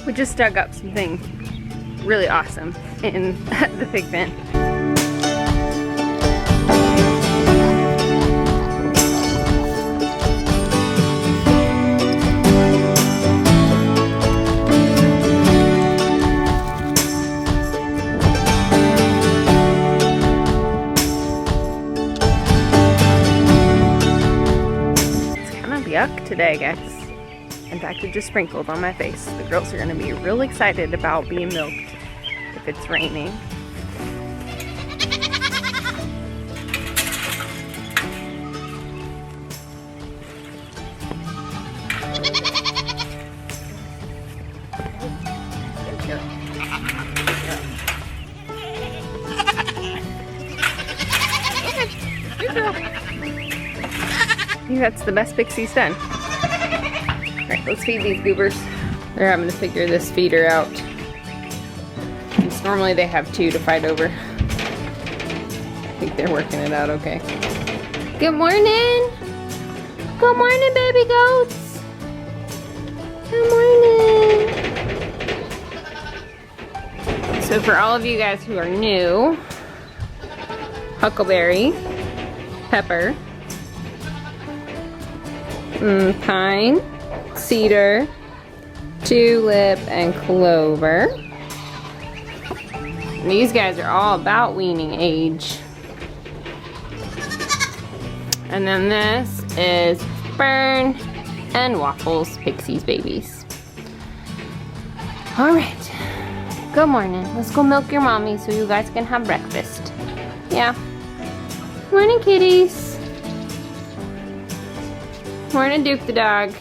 We just dug up something really awesome in the pig pen. Yuck today, guys. In fact, it just sprinkled on my face. The girls are gonna be real excited about being milked if it's raining. I think that's the best Pixie's done. Alright, let's feed these goobers. They're having to figure this feeder out. Normally they have two to fight over. I think they're working it out okay. Good morning! Good morning, baby goats! Good morning! So for all of you guys who are new, Huckleberry, Pepper, Pine, Cedar, Tulip, and Clover. And these guys are all about weaning age. And then this is Fern and Waffles, Pixie's babies. Alright, good morning. Let's go milk your mommy so you guys can have breakfast. Yeah. Morning, kitties. Morning, Duke the dog.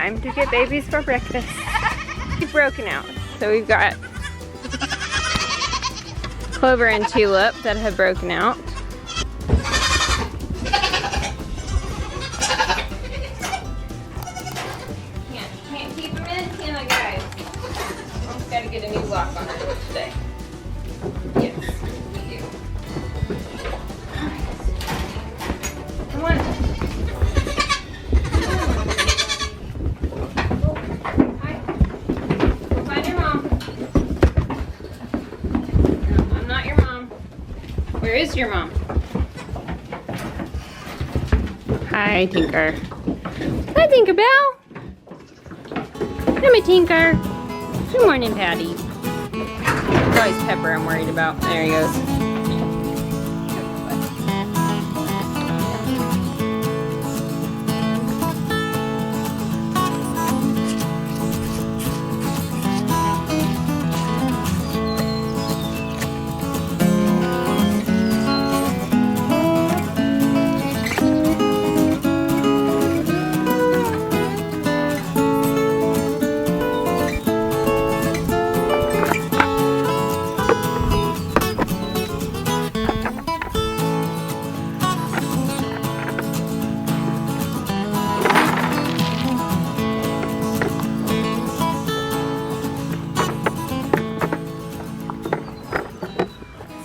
Time to get babies for breakfast. It's broken out. So we've got Clover and Tulip that have broken out. Can't keep them in, can I, guys? I've got to get a new lock on it today. Yes, we do. Come on. Where is your mom? Hi, Tinker. Hi, Tinkerbell. Come here, Tinker. Good morning, Patty. It's always Pepper I'm worried about. There he goes.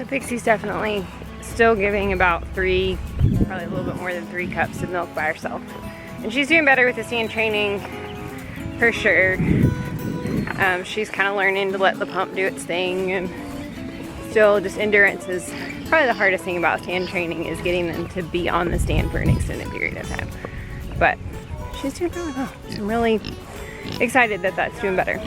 Pixie's definitely still giving about 3, probably a little bit more than 3 cups of milk by herself. And she's doing better with the stand training, for sure. She's kind of learning to let the pump do its thing, and still just endurance is probably the hardest thing about stand training, is getting them to be on the stand for an extended period of time. But she's doing really well. I'm really excited that that's doing better.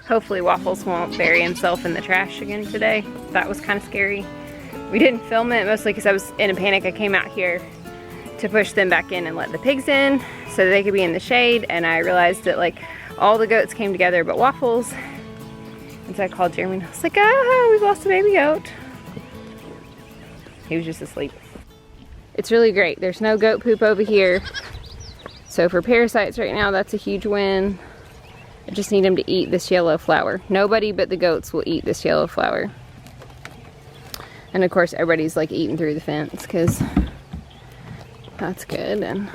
Hopefully Waffles won't bury himself in the trash again today. That was kind of scary. We didn't film it mostly because I was in a panic. I came out here to push them back in and let the pigs in so that they could be in the shade, and I realized that like all the goats came together but Waffles. And so I called Jeremy and I was like, ah, we've lost a baby goat. He was just asleep. It's really great. There's no goat poop over here. So for parasites right now, that's a huge win. I just need them to eat this yellow flower. Nobody but the goats will eat this yellow flower. And of course everybody's like eating through the fence because that's good. And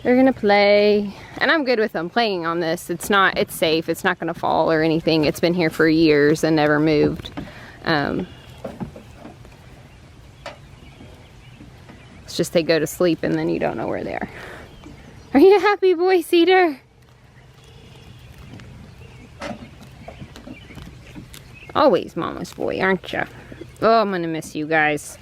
they're gonna play. And I'm good with them playing on this. It's safe. It's not gonna fall or anything. It's been here for years and never moved. It's just they go to sleep and then you don't know where they are. Are you happy, boy Cedar? Always mama's boy, aren't you? Oh, I'm gonna miss you guys.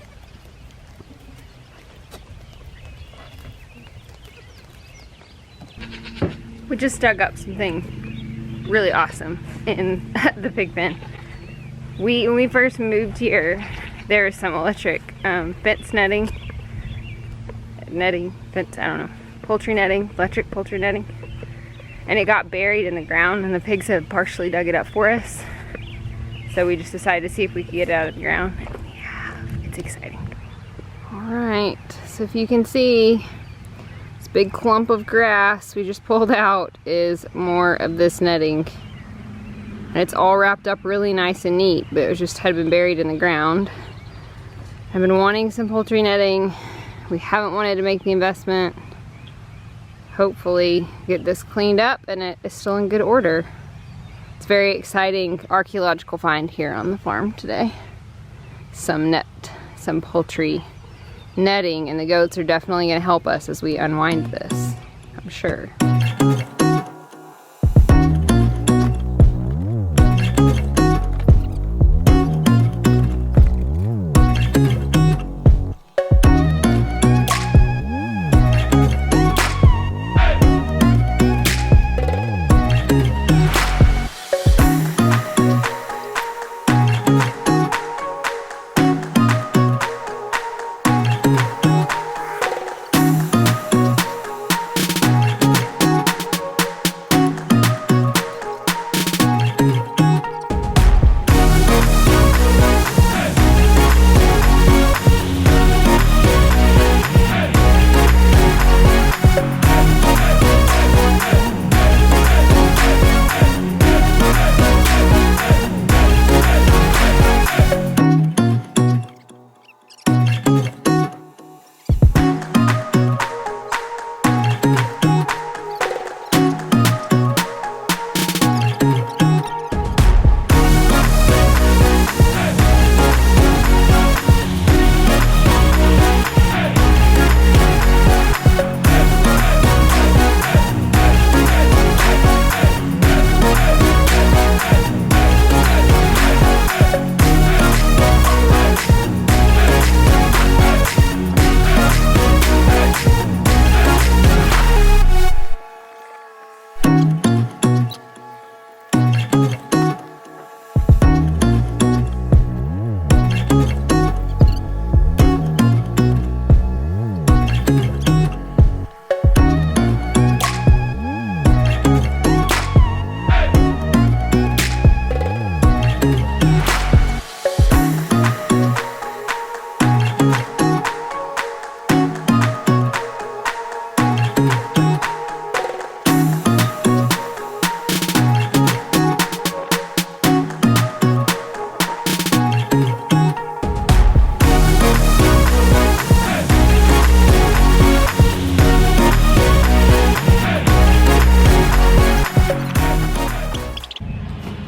We just dug up something really awesome in the pig pen. When we first moved here, there was some electric fence netting, fence, I don't know, poultry netting, electric poultry netting. And it got buried in the ground and the pigs have partially dug it up for us. So we just decided to see if we could get it out of the ground. And we have. It's exciting. Alright, so if you can see, this big clump of grass we just pulled out is more of this netting. And it's all wrapped up really nice and neat, but it just had been buried in the ground. I've been wanting some poultry netting. We haven't wanted to make the investment. Hopefully get this cleaned up and it is still in good order. It's a very exciting archaeological find here on the farm today. Some poultry netting, and the goats are definitely going to help us as we unwind this, I'm sure.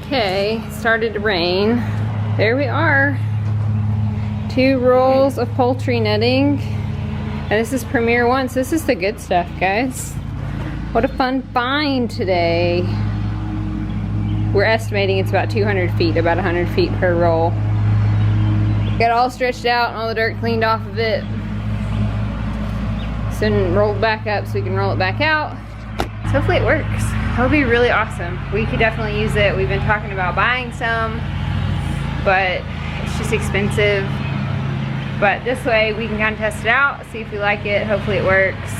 Okay, started to rain. There we are. 2 rolls of poultry netting. And this is Premier One, so this is the good stuff, guys. What a fun find today. We're estimating it's about 200 feet, about 100 feet per roll. Got it all stretched out and all the dirt cleaned off of it. So then rolled back up so we can roll it back out. So hopefully it works. That'll be really awesome. We could definitely use it. We've been talking about buying some, but it's just expensive. But this way we can kind of test it out, see if we like it. Hopefully it works.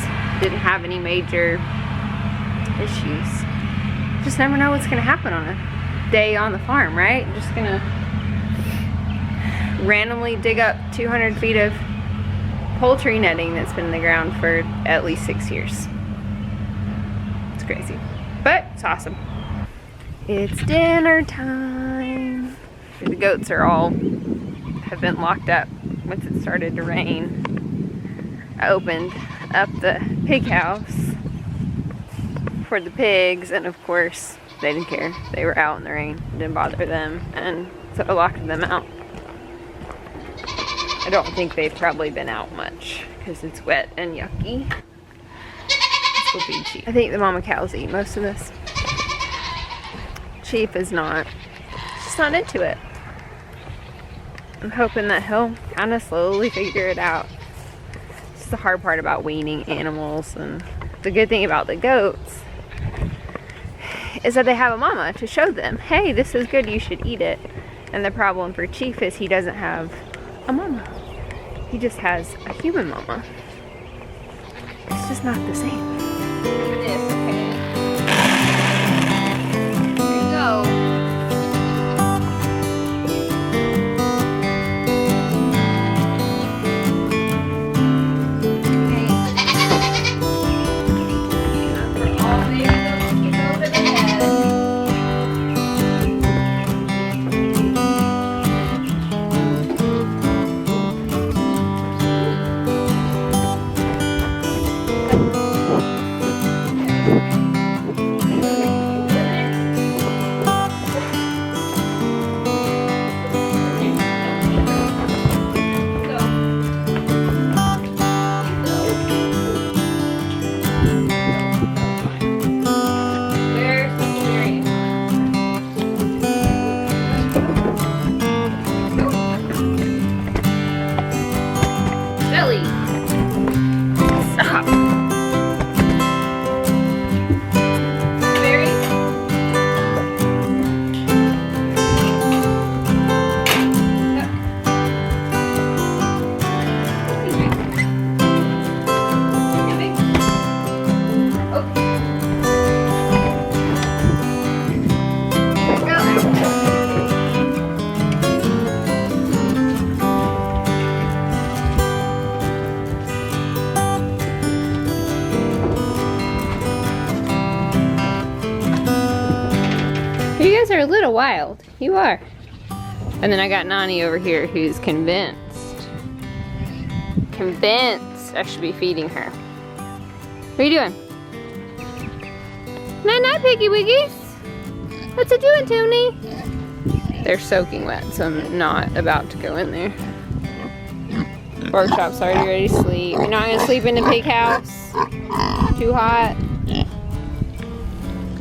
Didn't have any major issues. Just never know what's gonna happen on a day on the farm, right? Just gonna randomly dig up 200 feet of poultry netting that's been in the ground for at least 6 years. It's crazy, but it's awesome. It's dinner time. The goats are all have been locked up once it started to rain. I opened up the pig house for the pigs, and of course they didn't care. They were out in the rain, it didn't bother them, and so I locked them out. I don't think they've probably been out much because it's wet and yucky. Let's go feed Chief. I think the mama cows eat most of this. Chief is not. He's just not into it. I'm hoping that he'll kind of slowly figure it out. It's the hard part about weaning animals, and the good thing about the goats is that they have a mama to show them, hey, this is good, you should eat it. And the problem for Chief is he doesn't have a mama. He just has a human mama. It's just not the same. It is, okay. There you go. For all baby goats to get over the head. You guys are a little wild. You are. And then I got Nani over here who's convinced I should be feeding her. What are you doing? Night night, piggy wiggies. What's it doing, Tony? They're soaking wet, so I'm not about to go in there. Pork chop's already ready to sleep. You're not gonna sleep in the pig house? Too hot?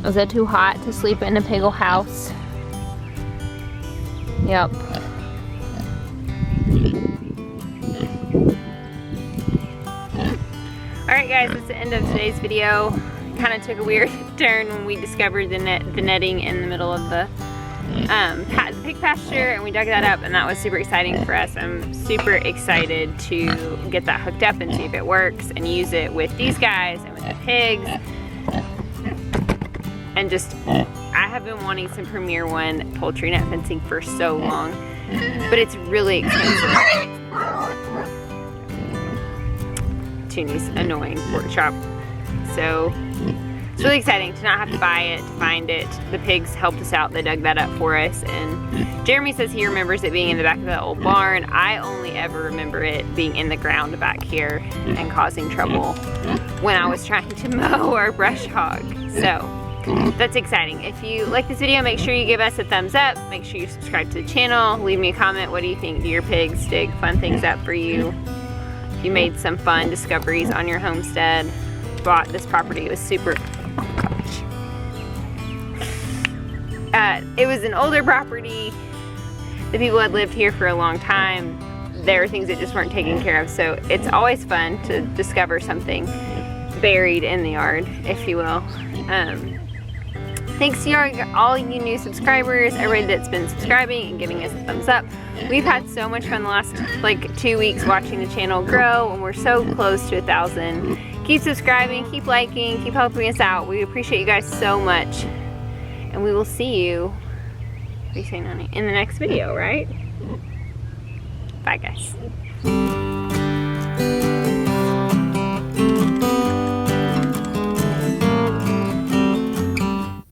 Is it too hot to sleep in a piggle house? Yep. Alright guys, that's the end of today's video. Kind of took a weird turn when we discovered the netting in the middle of the pig pasture, and we dug that up, and that was super exciting for us. I'm super excited to get that hooked up and see if it works and use it with these guys and with the pigs. And just, I have been wanting some Premier One poultry net fencing for so long, but it's really expensive. Toonie's annoying pork chop. So it's really exciting to not have to buy it, to find it. The pigs helped us out, they dug that up for us, and Jeremy says he remembers it being in the back of the old barn. I only ever remember it being in the ground back here and causing trouble when I was trying to mow or brush hog. So that's exciting. If you like this video, make sure you give us a thumbs up. Make sure you subscribe to the channel. Leave me a comment. What do you think? Do your pigs dig fun things up for you? If you made some fun discoveries on your homestead, bought this property, it was super, it was an older property. The people had lived here for a long time. There were things that just weren't taken care of, so it's always fun to discover something buried in the yard, if you will. Thanks to all you new subscribers, everybody that's been subscribing and giving us a thumbs up. We've had so much fun the last like 2 weeks watching the channel grow, and we're so close to 1,000. Keep subscribing, keep liking, keep helping us out. We appreciate you guys so much, and we will see you, what are you saying, honey, in the next video, right? Bye, guys.